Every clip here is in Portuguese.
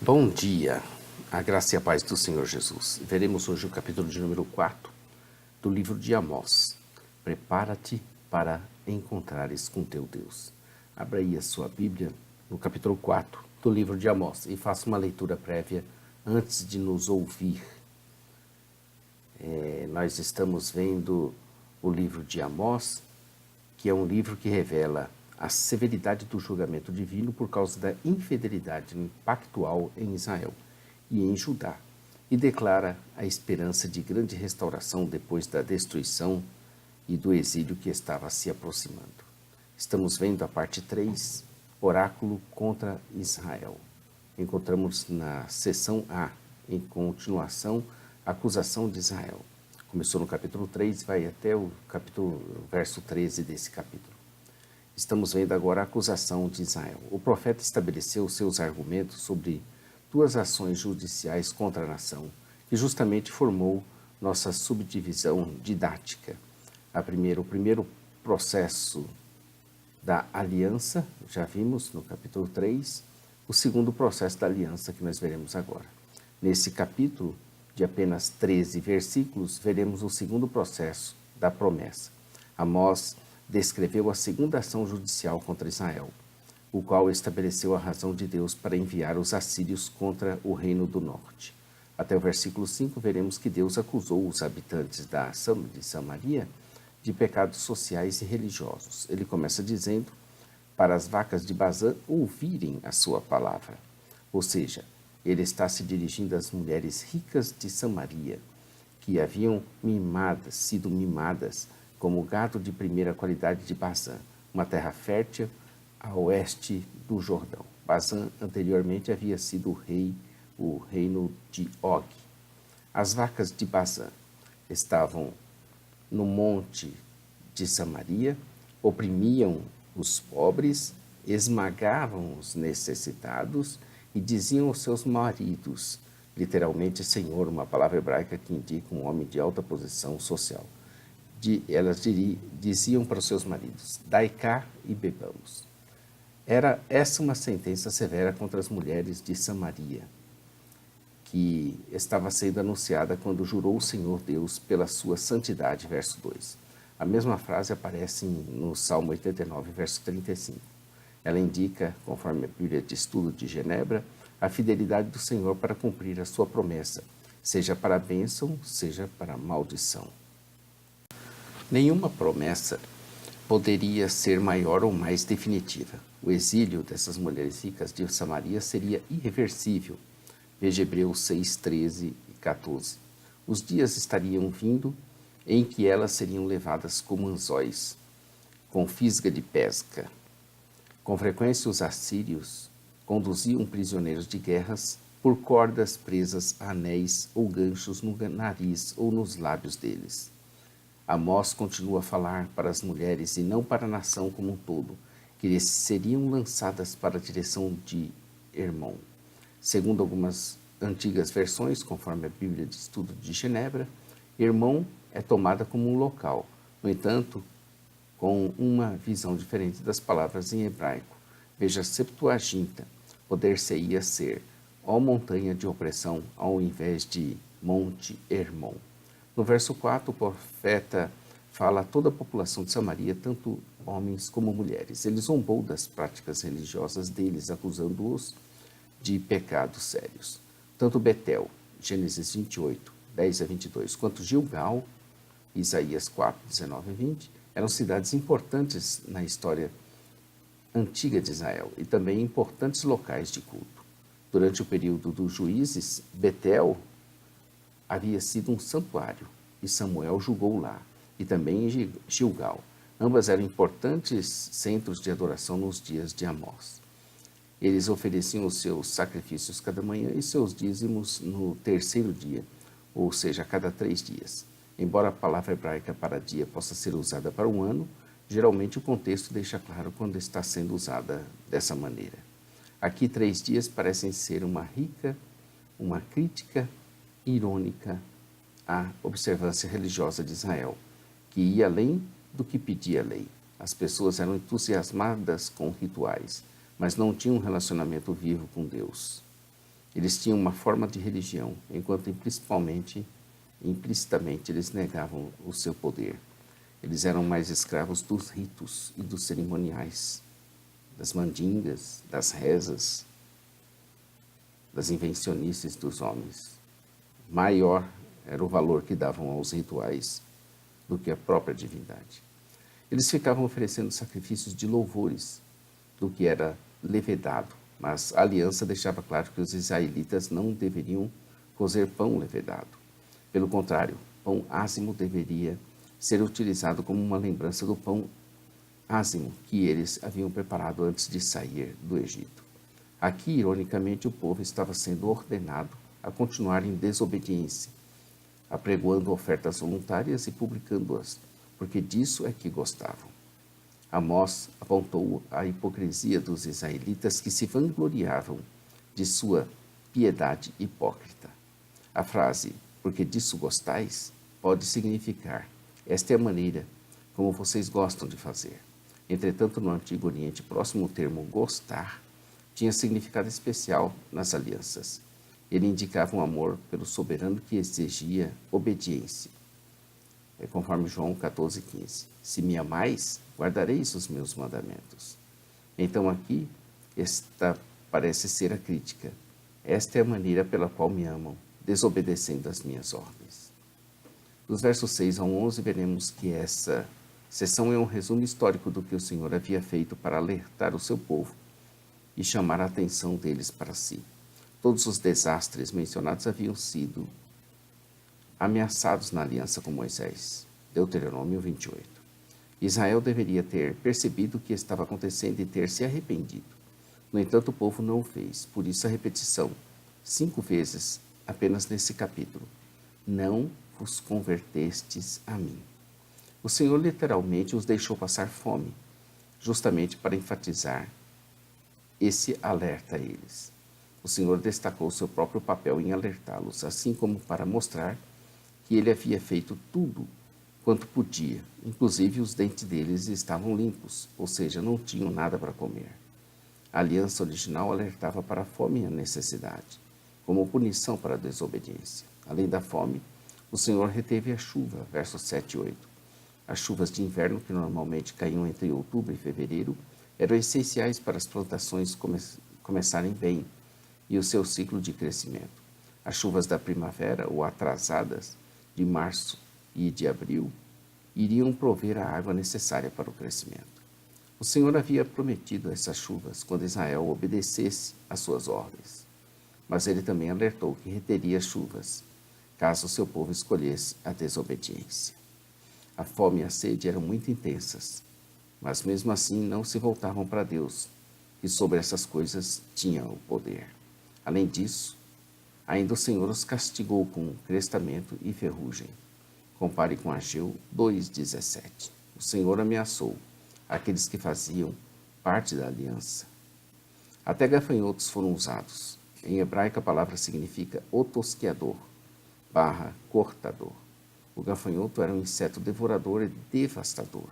Bom dia, a graça e a paz do Senhor Jesus. Veremos hoje o capítulo de número 4 do livro de Amós. Prepara-te para encontrares com teu Deus. Abra aí a sua Bíblia no capítulo 4 do livro de Amós e faça uma leitura prévia antes de nos ouvir. Nós estamos vendo o livro de Amós, que é um livro que revela a severidade do julgamento divino por causa da infidelidade pactual em Israel e em Judá, e declara a esperança de grande restauração depois da destruição e do exílio que estava se aproximando. Estamos vendo a parte 3, Oráculo contra Israel. Encontramos na seção A, em continuação, a acusação de Israel. Começou no capítulo 3 e vai até o verso 13 desse capítulo. Estamos vendo agora a acusação de Israel. O profeta estabeleceu seus argumentos sobre duas ações judiciais contra a nação, que justamente formou nossa subdivisão didática. O primeiro processo da aliança, já vimos no capítulo 3, o segundo processo da aliança que nós veremos agora. Nesse capítulo, de apenas 13 versículos, veremos o segundo processo da promessa. Amós descreveu a segunda ação judicial contra Israel, o qual estabeleceu a razão de Deus para enviar os assírios contra o reino do norte. Até o versículo 5, veremos que Deus acusou os habitantes de Samaria de pecados sociais e religiosos. Ele começa dizendo para as vacas de Bazã ouvirem a sua palavra. Ou seja, ele está se dirigindo às mulheres ricas de Samaria, que haviam sido mimadas como gado de primeira qualidade de Bazã, uma terra fértil a oeste do Jordão. Bazã anteriormente havia sido o reino de Og. As vacas de Bazã estavam no monte de Samaria, oprimiam os pobres, esmagavam os necessitados e diziam aos seus maridos, literalmente senhor, uma palavra hebraica que indica um homem de alta posição social. Elas diziam para os seus maridos, dai cá e bebamos. Era essa uma sentença severa contra as mulheres de Samaria, que estava sendo anunciada quando jurou o Senhor Deus pela sua santidade, verso 2. A mesma frase aparece no Salmo 89, verso 35. Ela indica, conforme a Bíblia de Estudo de Genebra, a fidelidade do Senhor para cumprir a sua promessa, seja para a bênção, seja para a maldição. Nenhuma promessa poderia ser maior ou mais definitiva. O exílio dessas mulheres ricas de Samaria seria irreversível. Veja Hebreus 6, 13 e 14. Os dias estariam vindo em que elas seriam levadas como anzóis, com fisga de pesca. Com frequência, os assírios conduziam prisioneiros de guerras por cordas presas a anéis ou ganchos no nariz ou nos lábios deles. Amós continua a falar para as mulheres e não para a nação como um todo, que seriam lançadas para a direção de Hermon. Segundo algumas antigas versões, conforme a Bíblia de Estudo de Genebra, Hermon é tomada como um local, no entanto, com uma visão diferente das palavras em hebraico. Veja Septuaginta, poder-se-ia ser, ó montanha de opressão, ao invés de Monte Hermon. No verso 4, o profeta fala a toda a população de Samaria, tanto homens como mulheres. Ele zombou das práticas religiosas deles, acusando-os de pecados sérios. Tanto Betel, Gênesis 28, 10 a 22, quanto Gilgal, Isaías 4, 19 e 20, eram cidades importantes na história antiga de Israel e também importantes locais de culto. Durante o período dos juízes, Betel havia sido um santuário e Samuel julgou lá, e também em Gilgal. Ambas eram importantes centros de adoração nos dias de Amós. Eles ofereciam os seus sacrifícios cada manhã e seus dízimos no terceiro dia, ou seja, a cada 3 dias. Embora a palavra hebraica para dia possa ser usada para um ano, geralmente o contexto deixa claro quando está sendo usada dessa maneira. Aqui 3 dias parecem ser uma crítica irônica à observância religiosa de Israel, que ia além do que pedia a lei. As pessoas eram entusiasmadas com rituais, mas não tinham um relacionamento vivo com Deus. Eles tinham uma forma de religião, enquanto implicitamente eles negavam o seu poder. Eles eram mais escravos dos ritos e dos cerimoniais, das mandingas, das rezas, das invencionices dos homens. Maior era o valor que davam aos rituais do que a própria divindade. Eles ficavam oferecendo sacrifícios de louvores do que era levedado, mas a aliança deixava claro que os israelitas não deveriam cozer pão levedado. Pelo contrário, pão ázimo deveria ser utilizado como uma lembrança do pão ázimo que eles haviam preparado antes de sair do Egito. Aqui, ironicamente, o povo estava sendo ordenado a continuar em desobediência, apregoando ofertas voluntárias e publicando-as, porque disso é que gostavam. Amós apontou a hipocrisia dos israelitas que se vangloriavam de sua piedade hipócrita. A frase, porque disso gostais, pode significar, esta é a maneira como vocês gostam de fazer. Entretanto, no Antigo Oriente Próximo, o termo gostar tinha significado especial nas alianças. Ele indicava um amor pelo soberano que exigia obediência. Conforme João 14,15. Se me amais, guardareis os meus mandamentos. Então aqui, esta parece ser a crítica. Esta é a maneira pela qual me amam, desobedecendo as minhas ordens. Dos versos 6 ao 11, veremos que essa seção é um resumo histórico do que o Senhor havia feito para alertar o seu povo e chamar a atenção deles para si. Todos os desastres mencionados haviam sido ameaçados na aliança com Moisés. Deuteronômio 28. Israel deveria ter percebido o que estava acontecendo e ter se arrependido. No entanto, o povo não o fez. Por isso a repetição, 5 vezes, apenas nesse capítulo. Não vos convertestes a mim. O Senhor literalmente os deixou passar fome, justamente para enfatizar esse alerta a eles. O Senhor destacou seu próprio papel em alertá-los, assim como para mostrar que ele havia feito tudo quanto podia, inclusive os dentes deles estavam limpos, ou seja, não tinham nada para comer. A aliança original alertava para a fome e a necessidade, como punição para a desobediência. Além da fome, o Senhor reteve a chuva, versos 7 e 8. As chuvas de inverno, que normalmente caíam entre outubro e fevereiro, eram essenciais para as plantações começarem bem e o seu ciclo de crescimento. As chuvas da primavera, ou atrasadas, de março e de abril, iriam prover a água necessária para o crescimento. O Senhor havia prometido essas chuvas quando Israel obedecesse às suas ordens. Mas ele também alertou que reteria as chuvas, caso o seu povo escolhesse a desobediência. A fome e a sede eram muito intensas, mas mesmo assim não se voltavam para Deus, que sobre essas coisas tinha o poder. Além disso, ainda o Senhor os castigou com crestamento e ferrugem. Compare com Ageu 2,17. O Senhor ameaçou aqueles que faziam parte da aliança. Até gafanhotos foram usados. Em hebraico a palavra significa otosqueador, cortador. O gafanhoto era um inseto devorador e devastador.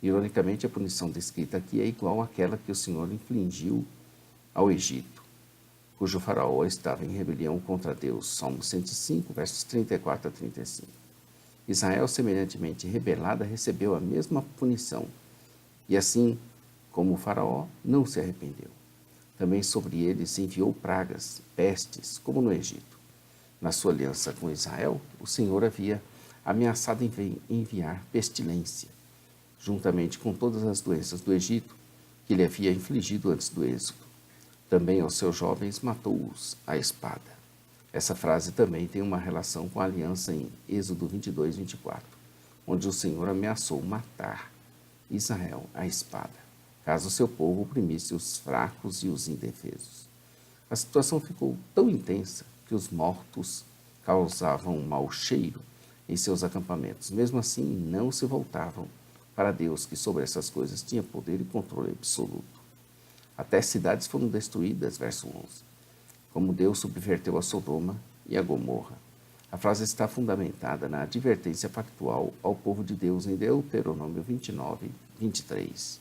Ironicamente, a punição descrita aqui é igual àquela que o Senhor infligiu ao Egito, cujo faraó estava em rebelião contra Deus. Salmo 105, versos 34 a 35. Israel, semelhantemente rebelada, recebeu a mesma punição, e assim como o faraó, não se arrependeu. Também sobre eles enviou pragas, pestes, como no Egito. Na sua aliança com Israel, o Senhor havia ameaçado enviar pestilência, juntamente com todas as doenças do Egito que ele havia infligido antes do êxodo. Também aos seus jovens matou-os à espada. Essa frase também tem uma relação com a aliança em Êxodo 22, 24, onde o Senhor ameaçou matar Israel à espada, caso seu povo oprimisse os fracos e os indefesos. A situação ficou tão intensa que os mortos causavam um mau cheiro em seus acampamentos. Mesmo assim, não se voltavam para Deus, que sobre essas coisas tinha poder e controle absoluto. Até cidades foram destruídas, verso 11, como Deus subverteu a Sodoma e a Gomorra. A frase está fundamentada na advertência factual ao povo de Deus em Deuteronômio 29, 23,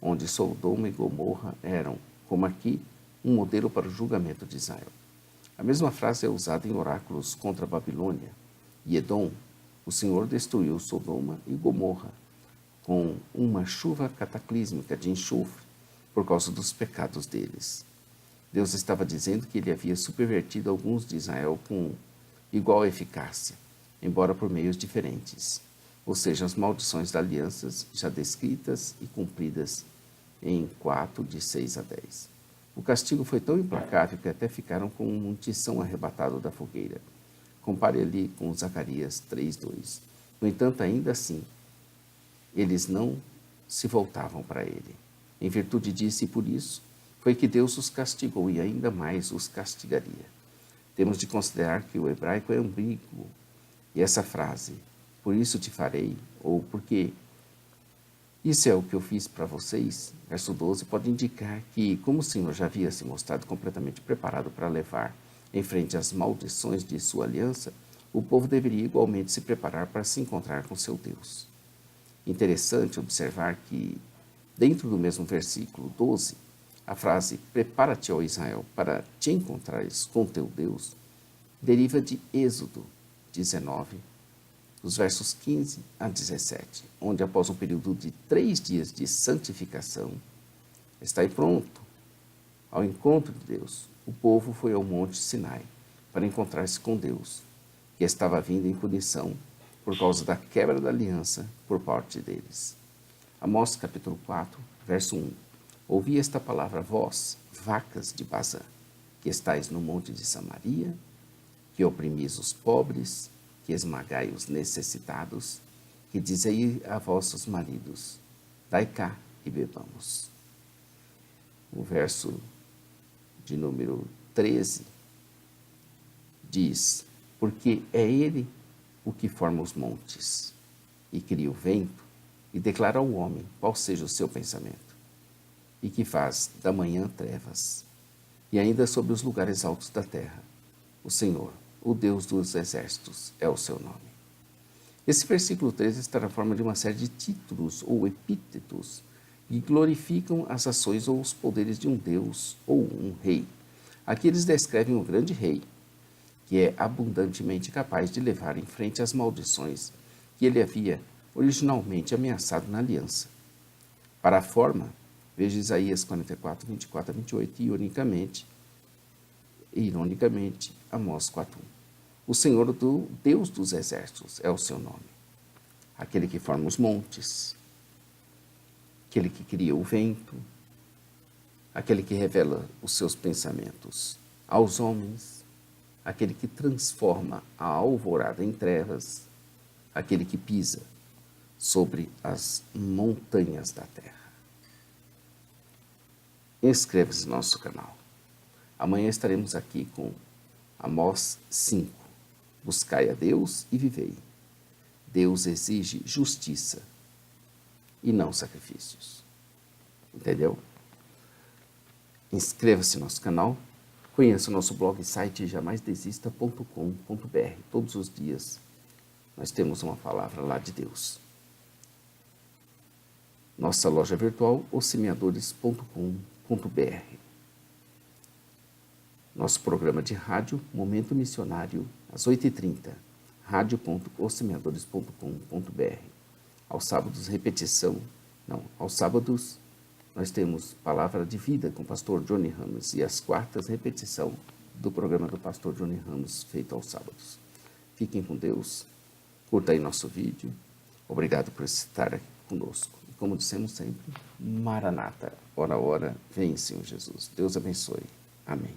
onde Sodoma e Gomorra eram, como aqui, um modelo para o julgamento de Israel. A mesma frase é usada em oráculos contra a Babilônia e Edom. O Senhor destruiu Sodoma e Gomorra com uma chuva cataclísmica de enxofre por causa dos pecados deles. Deus estava dizendo que ele havia subvertido alguns de Israel com igual eficácia, embora por meios diferentes, ou seja, as maldições da aliança já descritas e cumpridas em 4, de 6 a 10. O castigo foi tão implacável que até ficaram com um tição arrebatado da fogueira. Compare ali com Zacarias 3:2. No entanto, ainda assim, eles não se voltavam para ele. Em virtude disso e por isso, foi que Deus os castigou e ainda mais os castigaria. Temos de considerar que o hebraico é ambíguo. E essa frase, por isso te farei, ou porque isso é o que eu fiz para vocês, verso 12, pode indicar que, como o Senhor já havia se mostrado completamente preparado para levar em frente as maldições de sua aliança, o povo deveria igualmente se preparar para se encontrar com seu Deus. Interessante observar que, dentro do mesmo versículo 12, a frase prepara-te, ó Israel, para te encontrares com teu Deus, deriva de Êxodo 19, dos versos 15 a 17, onde após um período de 3 dias de santificação, está aí pronto ao encontro de Deus, o povo foi ao Monte Sinai para encontrar-se com Deus, que estava vindo em punição por causa da quebra da aliança por parte deles. Amós capítulo 4, verso 1. Ouvi esta palavra, vós, vacas de Bazã, que estáis no monte de Samaria, que oprimis os pobres, que esmagai os necessitados, que dizei a vossos maridos, dai cá e bebamos. O verso de número 13 diz, porque é ele o que forma os montes e cria o vento e declara ao homem qual seja o seu pensamento, e que faz da manhã trevas, e ainda sobre os lugares altos da terra. O Senhor, o Deus dos exércitos, é o seu nome. Esse versículo 13 está na forma de uma série de títulos ou epítetos que glorificam as ações ou os poderes de um Deus ou um rei. Aqui eles descrevem um grande rei, que é abundantemente capaz de levar em frente as maldições que ele havia originalmente ameaçado na aliança. Para a forma, veja Isaías 44, 24 a 28 e, ironicamente, Amós 4:1. O Senhor, Deus dos exércitos, é o seu nome. Aquele que forma os montes, aquele que cria o vento, aquele que revela os seus pensamentos aos homens, aquele que transforma a alvorada em trevas, aquele que pisa sobre as montanhas da terra. Inscreva-se no nosso canal. Amanhã estaremos aqui com Amós 5. Buscai a Deus e vivei. Deus exige justiça e não sacrifícios. Entendeu? Inscreva-se no nosso canal. Conheça o nosso blog e site jamaisdesista.com.br. Todos os dias nós temos uma palavra lá de Deus. Nossa loja virtual, ossemeadores.com.br. Nosso programa de rádio, Momento Missionário, às 8h30, radio.ossemeadores.com.br. Aos sábados, aos sábados nós temos Palavra de Vida com o pastor Johnny Ramos e às quartas, repetição do programa do pastor Johnny Ramos, feito aos sábados. Fiquem com Deus, curta aí nosso vídeo. Obrigado por estar aqui conosco. E como dissemos sempre, Maranata, ora, ora, vem Senhor Jesus. Deus abençoe. Amém.